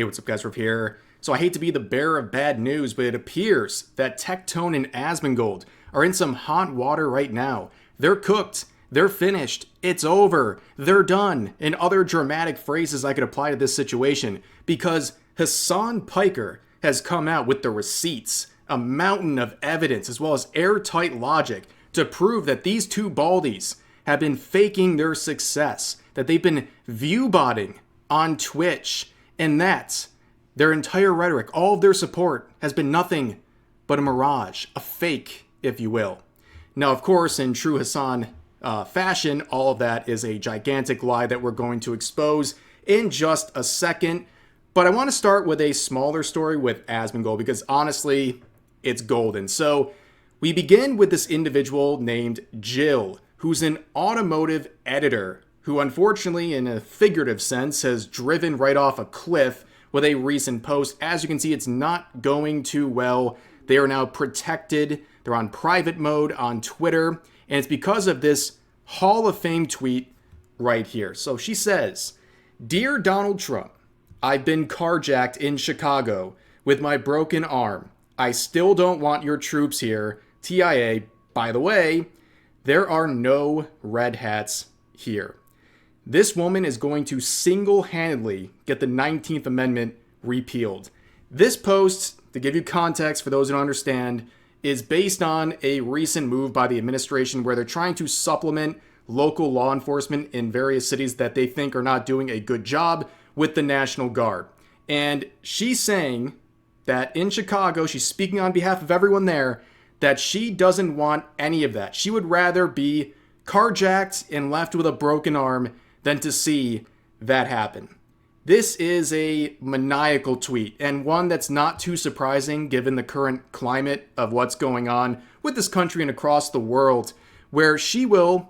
Hey, what's up, guys? Riff here. So I hate to be the bearer of bad news, but it appears that Tectone and Asmongold are in some hot water right now. They're cooked. They're finished. It's over. They're done. And other dramatic phrases I could apply to this situation because Hasan Piker has come out with the receipts, a mountain of evidence, as well as airtight logic to prove that these two baldies have been faking their success, that they've been viewbotting on Twitch, and that their entire rhetoric, all of their support, has been nothing but a mirage, a fake, if you will. Now, of course, in true Hasan fashion, all of that is a gigantic lie that we're going to expose in just a second. But I want to start with a smaller story with Asmongold because honestly, it's golden. So we begin with this individual named Jill, who's an automotive editor who unfortunately, in a figurative sense, has driven right off a cliff with a recent post. As you can see, it's not going too well. They are now protected. They're on private mode on Twitter. And it's because of this Hall of Fame tweet right here. So she says, "Dear Donald Trump, I've been carjacked in Chicago with my broken arm. I still don't want your troops here. TIA, by the way, there are no red hats here." This woman is going to single-handedly get the 19th Amendment repealed. This post, to give you context for those who don't understand, is based on a recent move by the administration where they're trying to supplement local law enforcement in various cities that they think are not doing a good job with the National Guard. And she's saying that in Chicago, she's speaking on behalf of everyone there, that she doesn't want any of that. She would rather be carjacked and left with a broken arm than to see that happen. This is a maniacal tweet, and one that's not too surprising given the current climate of what's going on with this country and across the world, where she will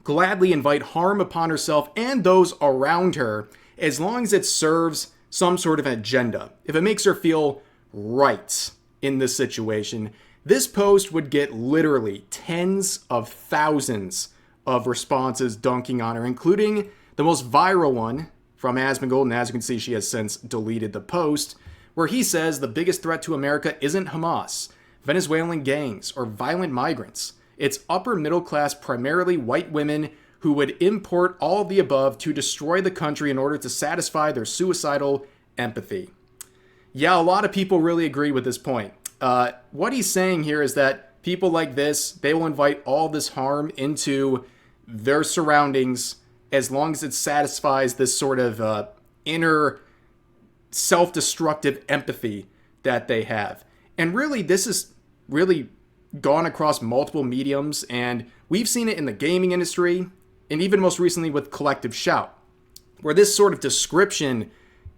gladly invite harm upon herself and those around her as long as it serves some sort of agenda. If it makes her feel right in this situation, this post would get literally tens of thousands of responses dunking on her, including the most viral one from Asmongold, and as you can see, she has since deleted the post, where he says the biggest threat to America isn't Hamas, Venezuelan gangs, or violent migrants. It's upper middle class, primarily white women who would import all of the above to destroy the country in order to satisfy their suicidal empathy. Yeah, a lot of people really agree with this point. What he's saying here is that people like this, they will invite all this harm into their surroundings as long as it satisfies this sort of inner self-destructive empathy that they have. And really, this is really gone across multiple mediums, and we've seen it in the gaming industry, and even most recently with Collective Shout, where this sort of description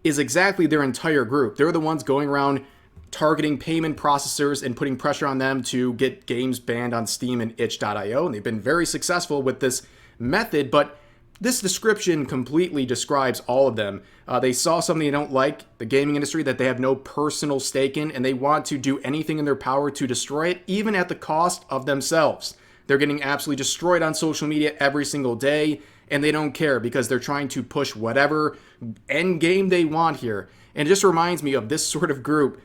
is exactly their entire group. They're the ones going around targeting payment processors and putting pressure on them to get games banned on Steam and itch.io, and they've been very successful with this method, but this description completely describes all of them. They saw something they don't like, the gaming industry, that they have no personal stake in, and they want to do anything in their power to destroy it, even at the cost of themselves. They're getting absolutely destroyed on social media every single day, and they don't care because they're trying to push whatever end game they want here. And it just reminds me of this sort of group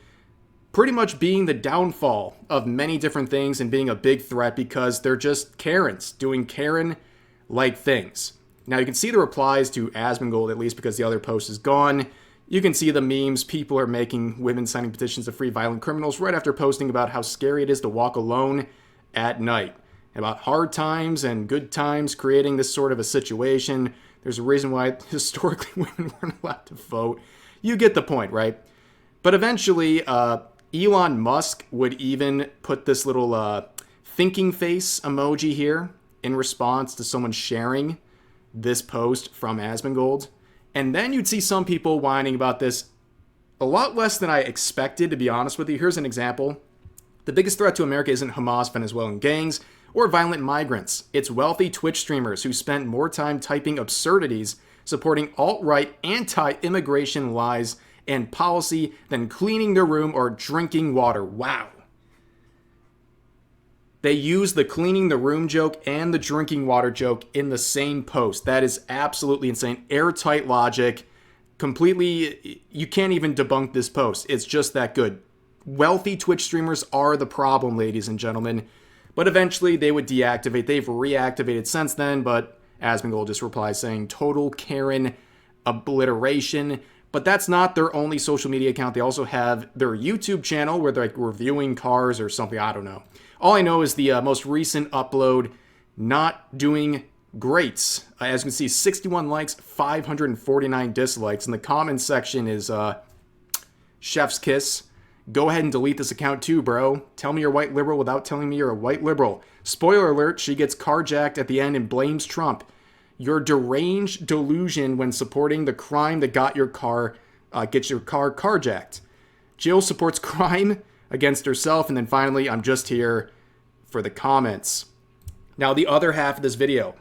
pretty much being the downfall of many different things and being a big threat because they're just Karens doing Karen-like things. Now you can see the replies to Asmongold, at least because the other post is gone. You can see the memes. People are making women signing petitions to free violent criminals right after posting about how scary it is to walk alone at night. About hard times and good times creating this sort of a situation. There's a reason why historically women weren't allowed to vote. You get the point, right? But eventually, Elon Musk would even put this little thinking face emoji here in response to someone sharing this post from Asmongold. And then you'd see some people whining about this a lot less than I expected, to be honest with you. Here's an example. The biggest threat to America isn't Hamas, Venezuelan gangs, or violent migrants. It's wealthy Twitch streamers who spent more time typing absurdities supporting alt-right anti-immigration lies and policy than cleaning their room or drinking water. Wow. They use the cleaning the room joke and the drinking water joke in the same post. That is absolutely insane. Airtight logic, completely, you can't even debunk this post. It's just that good. Wealthy Twitch streamers are the problem, ladies and gentlemen. But eventually they would deactivate. They've reactivated since then, but Asmongold just replies saying, total Karen obliteration. But that's not their only social media account. They also have their YouTube channel where they're like reviewing cars or something. I don't know. All I know is the most recent upload, not doing great. As you can see, 61 likes, 549 dislikes. And the comment section is chef's kiss. Go ahead and delete this account too, bro. Tell me you're white liberal without telling me you're a white liberal. Spoiler alert, she gets carjacked at the end and blames Trump. Your deranged delusion when supporting the crime that got your car carjacked. Jill supports crime against herself. And then finally, I'm just here for the comments. Now, the other half of this video.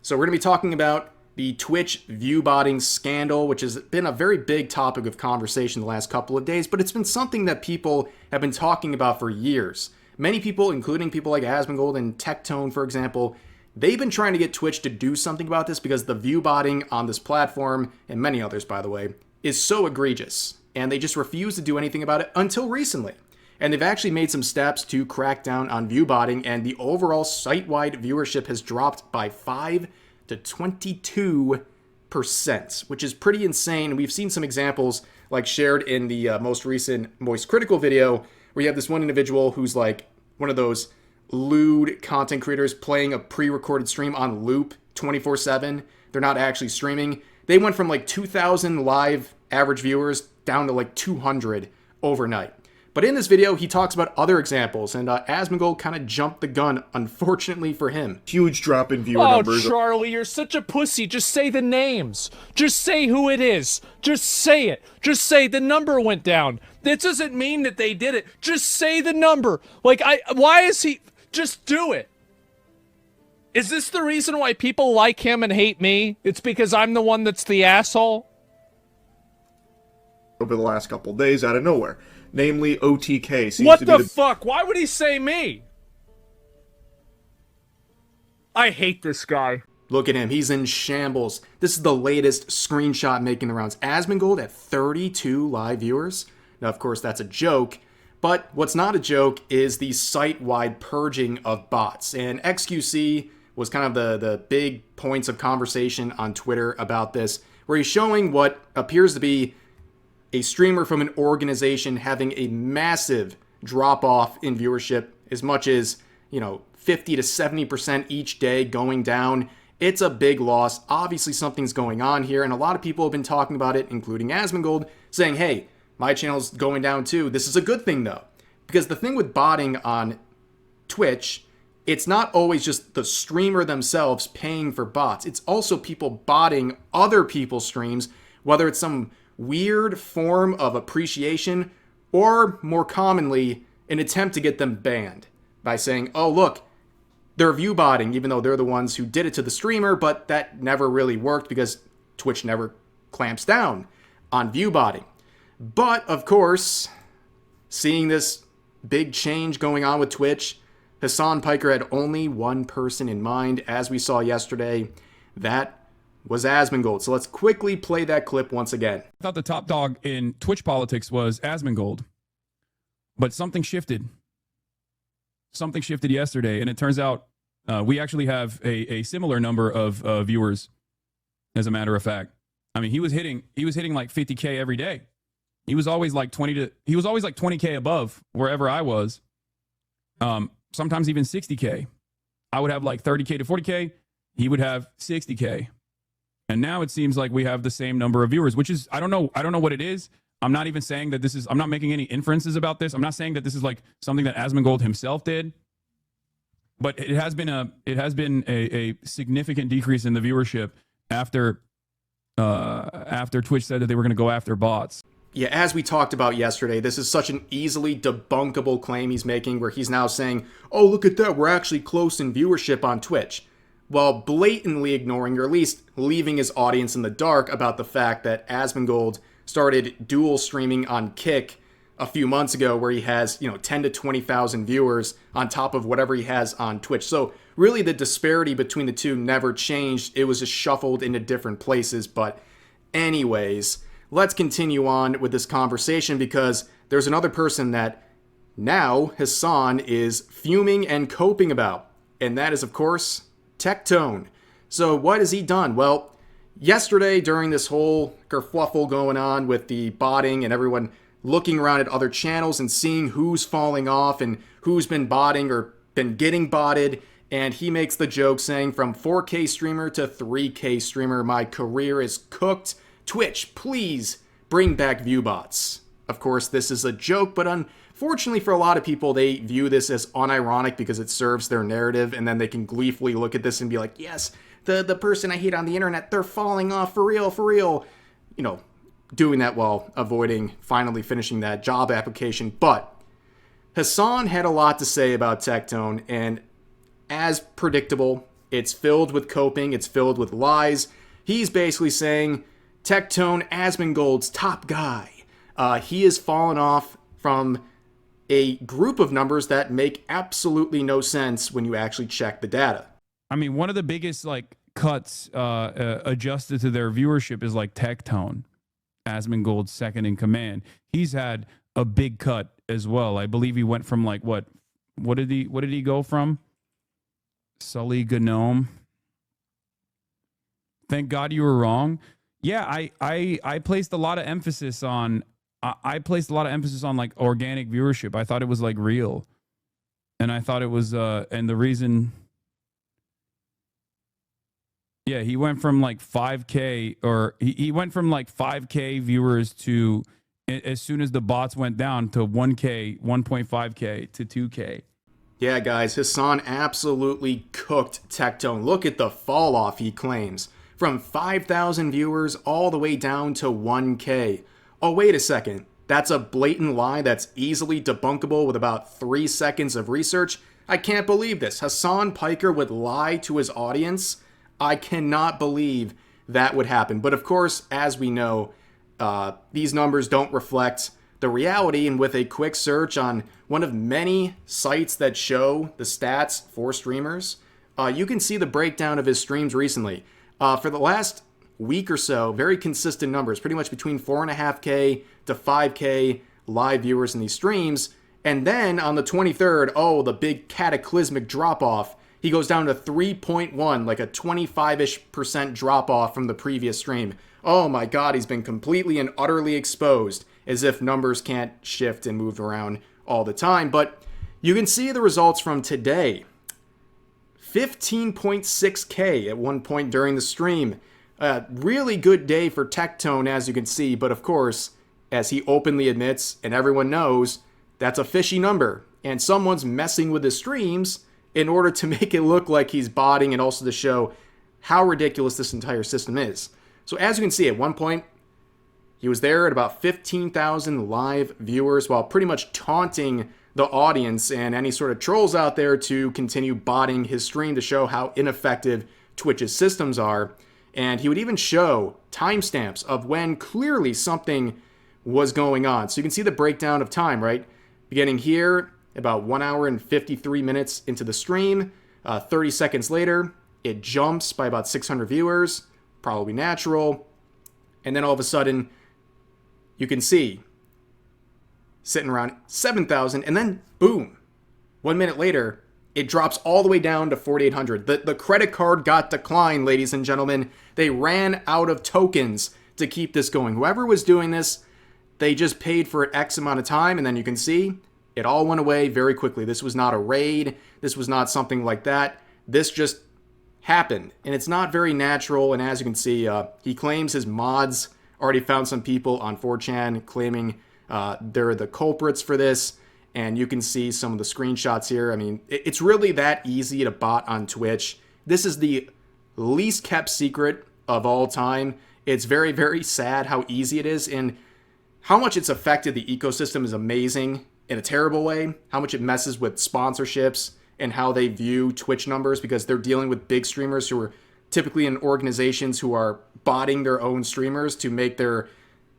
So we're going to be talking about the Twitch viewbotting scandal, which has been a very big topic of conversation the last couple of days, but it's been something that people have been talking about for years. Many people, including people like Asmongold and Tectone, for example, they've been trying to get Twitch to do something about this because the viewbotting on this platform, and many others, by the way, is so egregious, and they just refuse to do anything about it until recently. And they've actually made some steps to crack down on viewbotting, and the overall site-wide viewership has dropped by 5 to 22%, which is pretty insane. We've seen some examples like shared in the most recent Moist Critical video where you have this one individual who's like one of those lewd content creators playing a pre-recorded stream on loop 24/7. They're not actually streaming. They went from like 2,000 live average viewers down to like 200 overnight. But in this video, he talks about other examples, and Asmongold kind of jumped the gun, unfortunately for him. Huge drop in viewer numbers. Oh, Charlie, you're such a pussy. Just say the names. Just say who it is. Just say it. Just say the number went down. That doesn't mean that they did it. Just say the number. Like, why is he... Just do it. Is this the reason why people like him and hate me? It's because I'm the one that's the asshole? Over the last couple of days, out of nowhere. Namely, OTK seems what to be the fuck? Why would he say me? I hate this guy. Look at him. He's in shambles. This is the latest screenshot making the rounds. Asmongold at 32 live viewers. Now, of course, that's a joke. But what's not a joke is the site-wide purging of bots. And XQC was kind of the big points of conversation on Twitter about this, where he's showing what appears to be a streamer from an organization having a massive drop-off in viewership, as much as, 50 to 70% each day going down. It's a big loss. Obviously, something's going on here, and a lot of people have been talking about it, including Asmongold, saying, hey, my channel's going down too. This is a good thing, though, because the thing with botting on Twitch, it's not always just the streamer themselves paying for bots. It's also people botting other people's streams, whether it's some weird form of appreciation or, more commonly, an attempt to get them banned by saying, oh, look, they're viewbotting, even though they're the ones who did it to the streamer, but that never really worked because Twitch never clamps down on viewbotting. But, of course, seeing this big change going on with Twitch, Hasan Piker had only one person in mind, as we saw yesterday. That was Asmongold. So let's quickly play that clip once again. I thought the top dog in Twitch politics was Asmongold, but something shifted. Something shifted yesterday, and it turns out we actually have a similar number of viewers, as a matter of fact. I mean, he was hitting like 50K every day. He was always like 20K above wherever I was. Sometimes even 60K. I would have like 30K to 40K. He would have 60K. And now it seems like we have the same number of viewers, which is, I don't know what it is. I'm not even saying that I'm not making any inferences about this. I'm not saying that this is like something that Asmongold himself did. But it has been a significant decrease in the viewership after Twitch said that they were going to go after bots. Yeah, as we talked about yesterday, this is such an easily debunkable claim he's making, where he's now saying, oh, look at that, we're actually close in viewership on Twitch, while blatantly ignoring, or at least leaving his audience in the dark about the fact that Asmongold started dual streaming on Kick a few months ago, where he has, 10 to 20,000 viewers on top of whatever he has on Twitch. So really the disparity between the two never changed. It was just shuffled into different places. But anyways, let's continue on with this conversation because there's another person that now Hasan is fuming and coping about, and that is, of course, Tectone. So what has he done? Well, yesterday during this whole kerfluffle going on with the botting and everyone looking around at other channels and seeing who's falling off and who's been botting or been getting botted, and he makes the joke saying, from 4K streamer to 3K streamer, my career is cooked. Twitch, please bring back viewbots. Of course, this is a joke, but unfortunately for a lot of people, they view this as unironic because it serves their narrative, and then they can gleefully look at this and be like, yes, the person I hate on the internet, they're falling off for real, for real. You know, doing that while avoiding finally finishing that job application. But Hasan had a lot to say about Tectone, and as predictable, it's filled with coping, it's filled with lies. He's basically saying Tectone, Asmongold's top guy. He has fallen off from a group of numbers that make absolutely no sense when you actually check the data. I mean, one of the biggest like cuts adjusted to their viewership is like Tectone, Asmongold's second in command. He's had a big cut as well. I believe he went from like what did he go from? Sully Gnome. Thank God you were wrong. Yeah, I placed a lot of emphasis on like organic viewership. I thought it was like real. And I thought it was and the reason, yeah, he went from like 5K or he went from like 5K viewers to, as soon as the bots went down, to 1K, 1.5K to 2K. Yeah, guys, Hasan absolutely cooked Tectone. Look at the fall off, he claims. From 5,000 viewers all the way down to 1K. Oh, wait a second. That's a blatant lie that's easily debunkable with about 3 seconds of research? I can't believe this. Hasan Piker would lie to his audience? I cannot believe that would happen. But of course, as we know, these numbers don't reflect the reality, and with a quick search on one of many sites that show the stats for streamers, you can see the breakdown of his streams recently. For the last week or so, very consistent numbers, pretty much between 4.5K to 5K live viewers in these streams. And then on the 23rd, oh, the big cataclysmic drop-off. He goes down to 3.1, like a 25-ish% drop-off from the previous stream. Oh my god, he's been completely and utterly exposed, as if numbers can't shift and move around all the time. But you can see the results from today. 15.6K at one point during the stream. Really good day for Tectone, as you can see, but of course, as he openly admits, and everyone knows, that's a fishy number, and someone's messing with his streams in order to make it look like he's botting and also to show how ridiculous this entire system is. So as you can see, at one point, he was there at about 15,000 live viewers while pretty much taunting the audience and any sort of trolls out there to continue botting his stream to show how ineffective Twitch's systems are. And he would even show timestamps of when clearly something was going on. So you can see the breakdown of time, right? Beginning here, about 1 hour and 53 minutes into the stream. 30 seconds later, it jumps by about 600 viewers, probably natural. And then all of a sudden, you can see sitting around 7,000, and then boom, 1 minute later, it drops all the way down to 4,800. The credit card got declined, ladies and gentlemen. They ran out of tokens to keep this going. Whoever was doing this, they just paid for X amount of time, and then you can see it all went away very quickly. This was not a raid. This was not something like that. This just happened, and it's not very natural. And as you can see, he claims his mods already found some people on 4chan claiming they're the culprits for this. And you can see some of the screenshots here. I mean, it's really that easy to bot on Twitch. This is the least kept secret of all time. It's very, very sad how easy it is, and how much it's affected the ecosystem is amazing in a terrible way. How much it messes with sponsorships and how they view Twitch numbers, because they're dealing with big streamers who are typically in organizations who are botting their own streamers to make their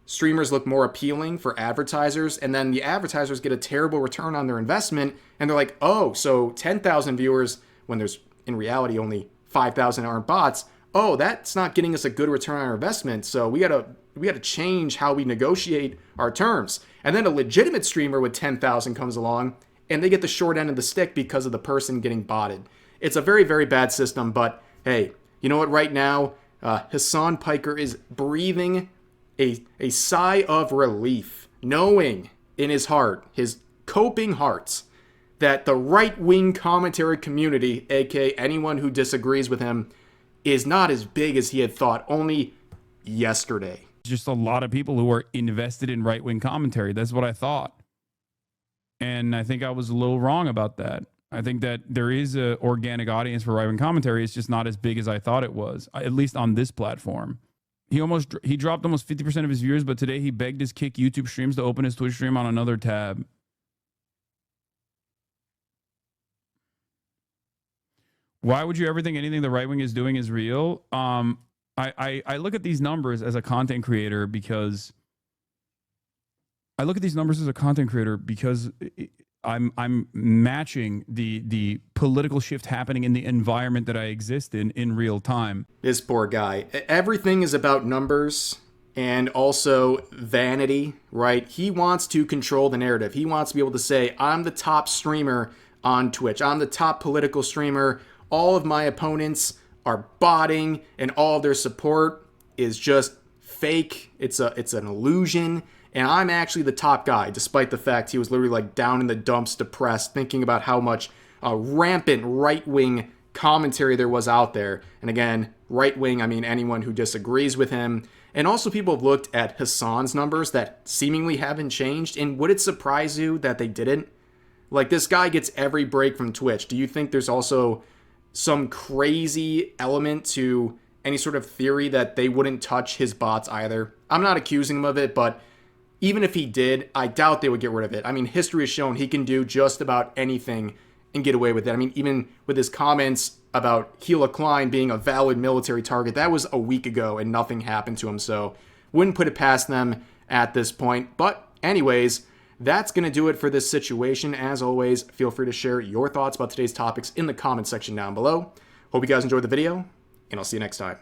streamers look more appealing for advertisers, and then the advertisers get a terrible return on their investment, and they're like, oh, so 10,000 viewers when there's in reality only 5,000 aren't bots. Oh, that's not getting us a good return on our investment, so we gotta to change how we negotiate our terms. And then a legitimate streamer with 10,000 comes along and they get the short end of the stick because of the person getting botted. It's a very, very bad system, but hey, you know what? Right now, Hasan Piker is breathing a sigh of relief, knowing in his heart, his coping heart, that the right-wing commentary community, aka anyone who disagrees with him, is not as big as he had thought only yesterday. Just a lot of people who are invested in right-wing commentary. That's what I thought. And I think I was a little wrong about that. I think that there is an organic audience for right-wing commentary. It's just not as big as I thought it was, at least on this platform. He dropped almost 50% of his viewers, but today he begged his kick YouTube streams to open his Twitch stream on another tab. Why would you ever think anything the right wing is doing is real? I look at these numbers as a content creator because I'm matching the political shift happening in the environment that I exist in real time. This poor guy. Everything is about numbers and also vanity, right? He wants to control the narrative. He wants to be able to say, I'm the top streamer on Twitch. I'm the top political streamer. All of my opponents are botting and all of their support is just fake. It's an illusion. And I'm actually the top guy, despite the fact he was literally like down in the dumps, depressed, thinking about how much rampant right-wing commentary there was out there. And again, right-wing, I mean anyone who disagrees with him. And also people have looked at Hasan's numbers that seemingly haven't changed. And would it surprise you that they didn't? Like, this guy gets every break from Twitch. Do you think there's also some crazy element to any sort of theory that they wouldn't touch his bots either? I'm not accusing him of it, but even if he did, I doubt they would get rid of it. I mean, history has shown he can do just about anything and get away with it. I mean, even with his comments about Gila Klein being a valid military target, that was a week ago and nothing happened to him. So wouldn't put it past them at this point. But anyways, that's going to do it for this situation. As always, feel free to share your thoughts about today's topics in the comment section down below. Hope you guys enjoyed the video, and I'll see you next time.